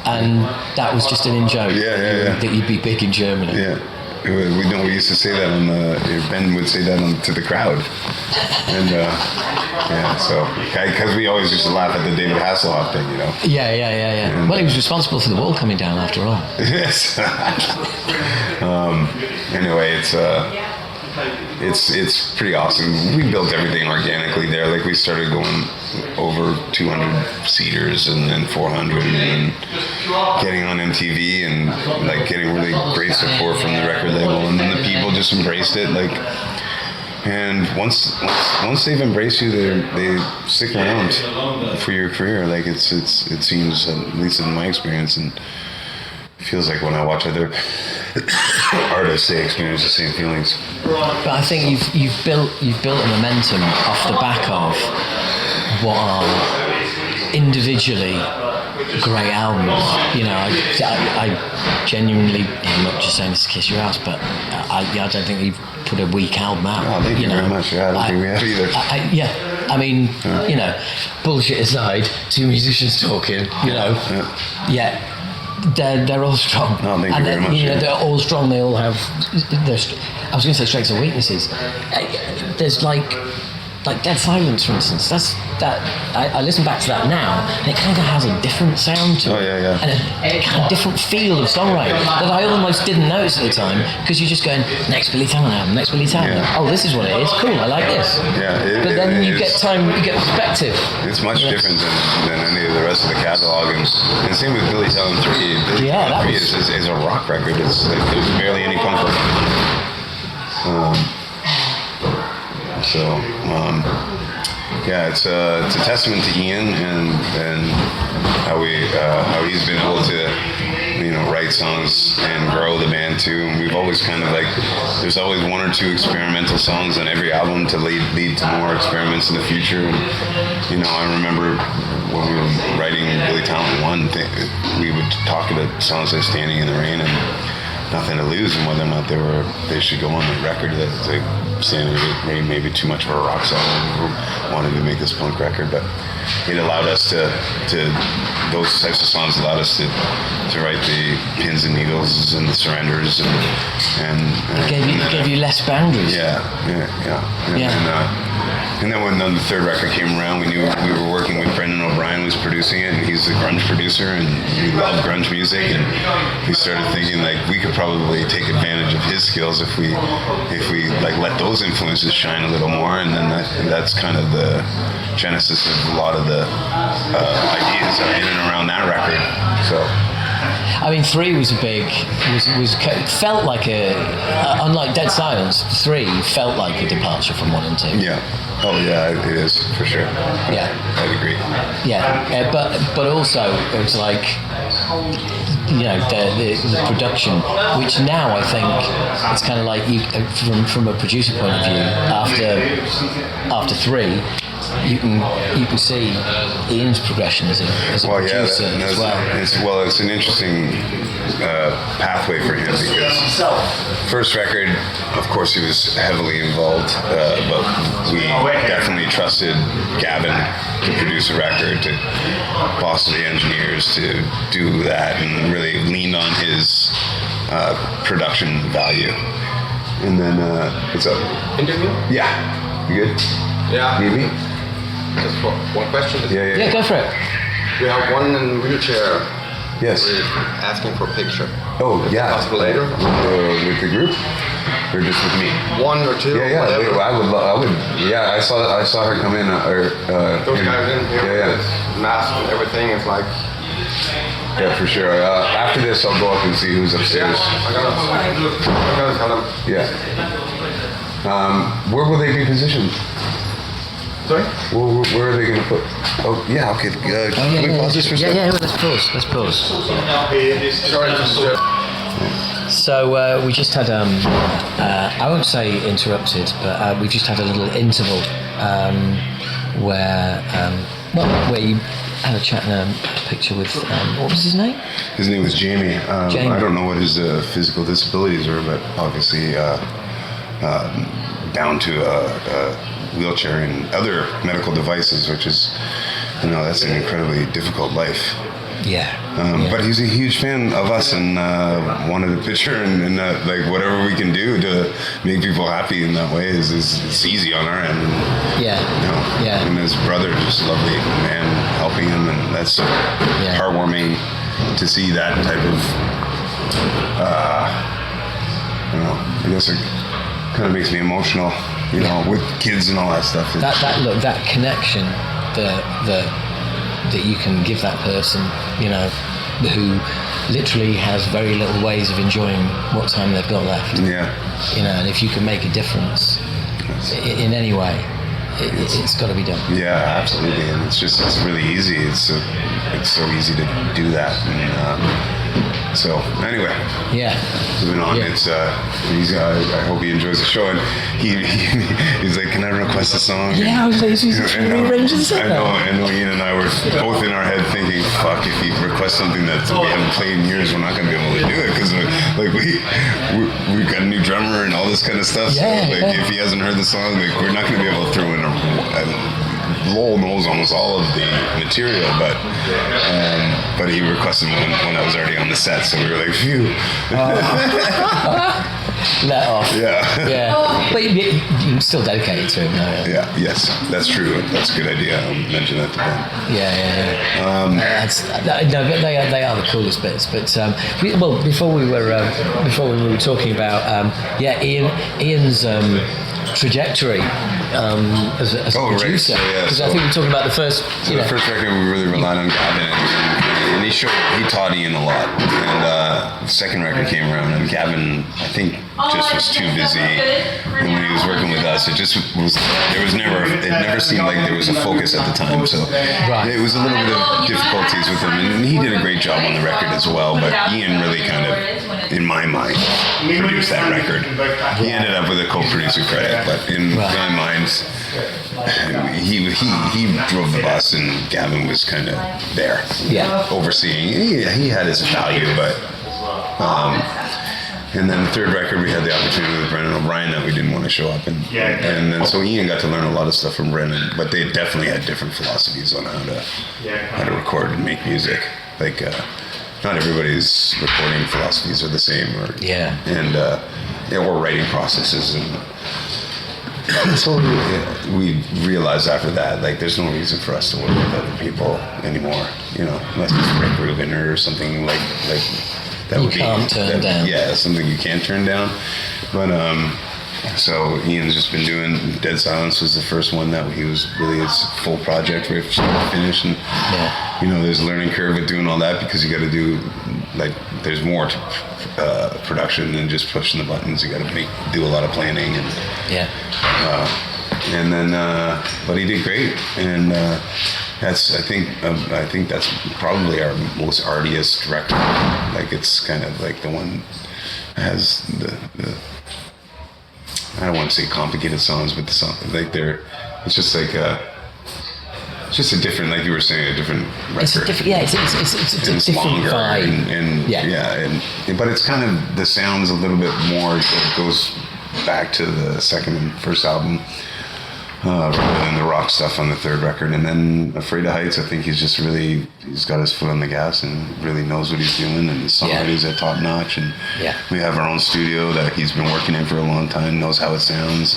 A: and that was just an in-joke.
B: Yeah.
A: That you'd be big in Germany.
B: Yeah. We used to say that Ben would say that to the crowd, and so because we always used to laugh at the David Hasselhoff thing,
A: Yeah. And, well, he was responsible for the wall coming down after all.
B: Yes. Anyway, it's pretty awesome. We built everything organically there. Like we started going over 200 seaters and then 400 and getting on MTV and like getting really great support from the record label, and then the people just embraced it. And once they've embraced you, they stick around for your career. Like it seems, at least in my experience, and it feels like when I watch other artists, they experience the same feelings.
A: But I think you've built a momentum off the back of what are individually great albums. I genuinely, I'm not just saying this to kiss your ass, but I don't think you've put a weak album out.
B: Oh, thank you very much. Yeah, I don't think we have either.
A: I mean, bullshit aside, two musicians talking, they're all strong.
B: No, thank you very much.
A: They're all strong. They all have I was going to say strengths and weaknesses. There's like Dead Silence, for instance. I listen back to that now, and it kind of has a different sound to it.
B: Yeah.
A: And a kind of different feel of songwriting that I almost didn't notice at the time, because you're just going, next Billy Talent album, next Billy Talent album. Oh, this is what it is. Cool, I like this.
B: Yeah.
A: But then you get perspective.
B: It's much different than any of the rest of the catalog, and same with Billy Talent 3. Billy Talent 3 is a rock record. It's like, there's barely any punk Yeah, it's a testament to Ian and how he's been able to, write songs and grow the band too. And we've always kind of there's always one or two experimental songs on every album to lead to more experiments in the future. And I remember when we were writing Billy Talent 1, we would talk about songs like Standing in the Rain and Nothing to Lose, and whether or not they should go on the record. That's like Standing in the Rain, maybe too much of a rock song. We wanted to make this punk record, but it allowed us to those types of songs allowed us to write the Pins and Needles and the Surrenders and
A: gave you less boundaries.
B: Yeah. And then when the third record came around, we knew we were working with Brendan O'Brien, who was producing it, and he's a grunge producer, and we love grunge music, and we started thinking we could probably take advantage of his skills if we let those influences shine a little more, and then that's kind of the genesis of a lot of the ideas in and around that record. So.
A: I mean, 3 was felt like unlike Dead Silence, 3 felt like a departure from 1 and 2.
B: Yeah. Oh yeah, it is for sure.
A: Yeah,
B: I'd agree.
A: Yeah, but also it was like the production, which now I think it's kind of like you from a producer point of view after 3. You can see Ian's progression as a producer as well.
B: It's an interesting pathway for him because first record, of course, he was heavily involved, but we definitely trusted Gavin to produce a record, to boss the engineers, to do that, and really leaned on his production value. And then, what's up?
D: Interview?
B: Yeah. You good?
D: Yeah.
B: Need me?
D: Just for one question.
A: Yeah, go for it.
D: We have one in a wheelchair.
B: Yes.
D: We're asking for a picture.
B: Oh, yeah.
D: Possible later?
B: With the group? Or just with me?
D: 1 or 2?
B: Yeah.
D: Whatever.
B: I would. Yeah, I saw her come in.
D: Those guys in here with mask and everything. It's like.
B: Yeah, for sure. After this, I'll go up and see who's upstairs.
D: I gotta tell them.
B: Yeah. Where will they be positioned?
D: Sorry?
B: Where are they going to put? Oh, yeah, okay. Can we pause this for a second?
A: Yeah, let's pause. So we just had, I won't say interrupted, but we just had a little interval where you had a chat and a picture with, what was his name?
B: His name was Jamie.
A: Jamie.
B: I don't know what his physical disabilities are, but obviously bound to a wheelchair and other medical devices, which is, that's an incredibly difficult life.
A: Yeah.
B: But he's a huge fan of us and wanted a picture and whatever we can do to make people happy in that way is it's easy on our end.
A: Yeah.
B: And his brother is just a lovely man helping him, and that's heartwarming to see that type of. I guess it kind of makes me emotional. With kids and all that stuff.
A: That connection that you can give that person, who literally has very little ways of enjoying what time they've got left.
B: Yeah.
A: And if you can make a difference in any way, it's got to be done.
B: Yeah, absolutely. And it's really easy. It's so easy to do that. And so anyway, moving on.
A: Yeah.
B: It's I hope he enjoys the show, and he's like, "Can I request a song?"
A: Yeah, I was like, he's rearranging the set.
B: I know. Ian and I were both in our head thinking, "Fuck, if he requests something that we haven't played in years, we're not going to be able to do it because we've got a new drummer and all this kind of stuff.
A: Yeah,
B: so if he hasn't heard the song, we're not going to be able to throw in a Lowell knows almost all of the material, but he requested one that was already on the set, so we were like, phew.
A: Let off.
B: Yeah.
A: But you can still dedicate it to him, no?
B: Yeah, yes, that's true. That's a good idea. I'll mention that to Ben.
A: Yeah. But they are the coolest bits. But before we were talking about Ian's trajectory as a producer, because I think we're talking about the first.
B: The first record we really relied on Gavin, and and he taught Ian a lot. And the second record came around, and Gavin, I think, just was too busy. And when he was working with us, it never seemed like there was a focus at the time. So it was a little bit of difficulties with him, and he did a great job on the record as well. But Ian really kind of, in my mind, produced that record. He ended up with a co-producer credit, but in my mind, he drove the bus, and Gavin was kind of there, overseeing. He had his value, but and then the third record, we had the opportunity with Brendan O'Brien that we didn't want to show up, and then so Ian got to learn a lot of stuff from Brendan, but they definitely had different philosophies on how to record and make music. Like not everybody's recording philosophies are the same, or or writing processes, and so we realized after that, like, there's no reason for us to work with other people anymore, unless it's Rick Rubin or something like that.
A: You can't turn down.
B: Yeah, something you can't turn down. But so Ian's just been doing Dead Silence was the first one that he was really his full project, right, from start to finish, and there's a learning curve with doing all that, because you got to do, like, there's more to production than just pushing the buttons. You got to do a lot of planning, and and then but he did great, and I think that's probably our most artiest record. Like, it's kind of like the one that has the I don't want to say complicated songs, but the song, like, it's just like it's just a different, like you were saying, a different record.
A: It's a different, it's a different
B: longer
A: vibe.
B: But it's kind of, the sound's a little bit more, it goes back to the second and first album, rather than the rock stuff on the third record. And then Afraid of Heights, I think he's got his foot on the gas and really knows what he's doing, and his songwriting's at top notch. And we have our own studio that he's been working in for a long time, knows how it sounds.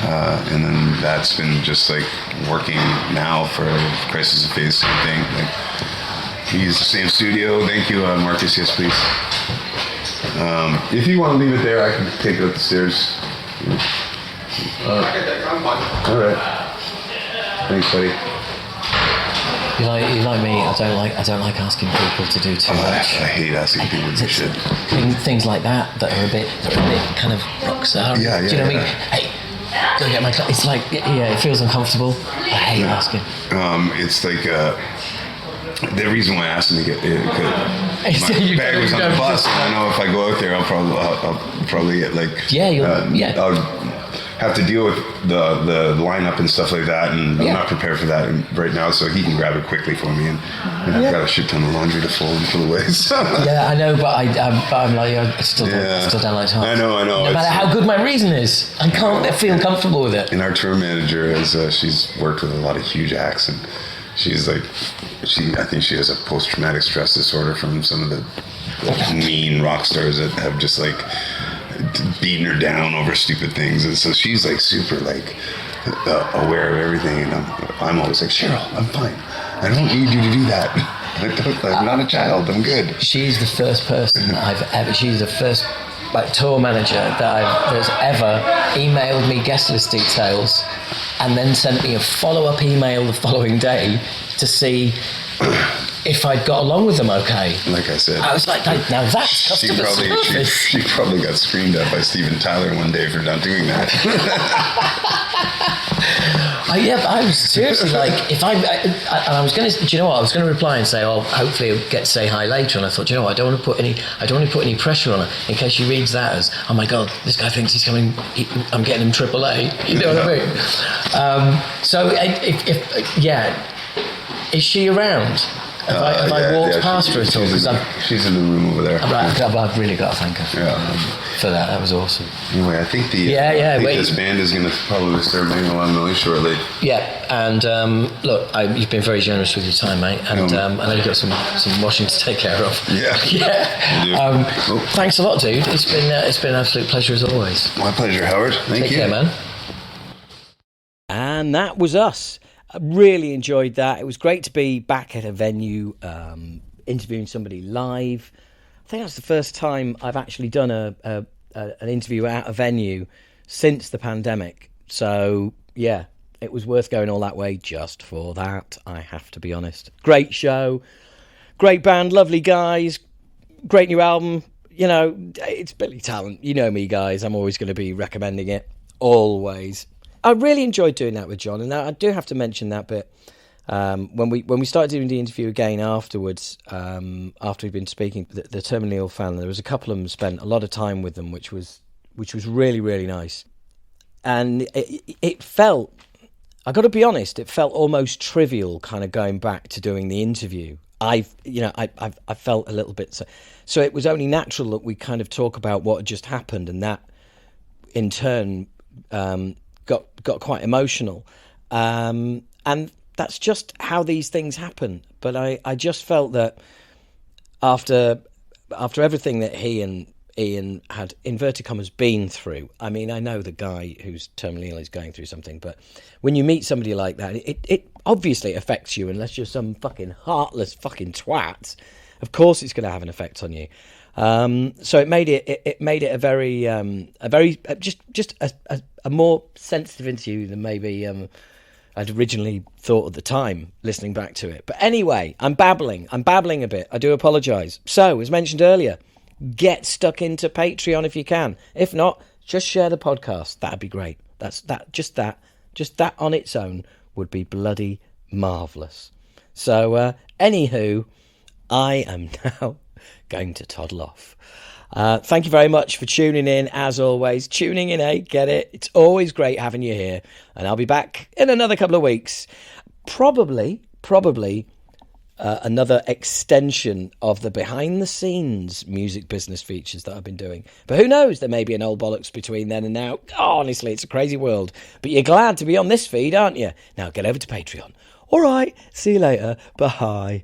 B: And then that's been just like working now for Crisis of Faith, same thing. Like, we use the same studio. Thank you, Marcus. Yes, please. If you want to leave it there, I can take it up the stairs. All right. Thanks, buddy.
A: You like me. I don't like asking people to do too much.
B: I hate asking people to do shit.
A: Things like that are a bit kind of rock star. Do you know what I mean? Hey, go get my it's like, it feels uncomfortable. I hate asking.
B: It's like the reason why I asked him to get my bag was on the bus, and I know if I go out there, I'll probably get like I'll have to deal with the lineup and stuff like that, and I'm not prepared for that right now, so he can grab it quickly for me, and I've got a shit ton of laundry to fold and put away. So.
A: Yeah, I know, but I'm like, I still don't like to.
B: I know.
A: No matter how good my reason is, I can't feel comfortable with it.
B: And our tour manager she's worked with a lot of huge acts, and she's like, I think she has a post-traumatic stress disorder from some of the mean rock stars that have just like beating her down over stupid things, and so she's like super like aware of everything, and I'm always like, Cheryl, I'm fine, I don't need you to do that. I'm not a child, I'm good.
A: She's the first person she's the first tour manager that's ever emailed me guest list details and then sent me a follow-up email the following day to see if I'd got along with them okay.
B: Like I said,
A: I was like, now that's customer service.
B: She probably got screamed at by Steven Tyler one day for not doing that.
A: I was seriously like, I was going to, do you know what? I was going to reply and say, hopefully I'll get to say hi later. And I thought, do you know what? I don't want to put any pressure on her in case she reads that as, oh my God, this guy thinks he's coming. I'm getting him AAA. You know what I mean? So is she around? Have I walked past her at all?
B: She's in the room over there.
A: I've really got to thank her for that. That was awesome.
B: Anyway, I think this band is going to probably start making a lot of noise shortly.
A: Yeah, and look, you've been very generous with your time, mate, and I know you've got some washing to take care of.
B: Yeah.
A: Thanks a lot, dude. It's been an absolute pleasure as always.
B: My pleasure, Howard. Thank you.
A: Take care, man. And that was us. I really enjoyed that. It was great to be back at a venue, interviewing somebody live. I think that's the first time I've actually done an interview at a venue since the pandemic. So, yeah, it was worth going all that way just for that, I have to be honest. Great show. great band, lovely guys, great new album. You know, it's Billy Talent. You know me, guys. I'm always going to be recommending it. Always. I really enjoyed doing that with Jon, and I do have to mention that bit. When we started doing the interview again afterwards, after we'd been speaking, the terminally ill fan, there was a couple of them spent a lot of time with them, which was really, really nice. And it felt, I got to be honest, it felt almost trivial, kind of going back to doing the interview. I felt a little bit so it was only natural that we kind of talk about what had just happened, and that in turn got quite emotional, and that's just how these things happen. But I just felt that after everything that he and Ian had, inverted commas, been through. I mean, I know the guy who's terminally ill is going through something, but when you meet somebody like that, it obviously affects you, unless you're some fucking heartless fucking twat. Of course it's going to have an effect on you. So it made it a very just a more sensitive interview than maybe I'd originally thought at the time, listening back to it. But anyway, I'm babbling a bit. I do apologise. So, as mentioned earlier, get stuck into Patreon if you can. If not, just share the podcast. That'd be great. Just that on its own would be bloody marvellous. So, anywho, I am now going to toddle off. Thank you very much for tuning in, as always. Tuning in, get it? It's always great having you here. And I'll be back in another couple of weeks. Probably another extension of the behind-the-scenes music business features that I've been doing. But who knows? There may be an old bollocks between then and now. Oh, honestly, it's a crazy world. But you're glad to be on this feed, aren't you? Now get over to Patreon. All right, see you later. Bye.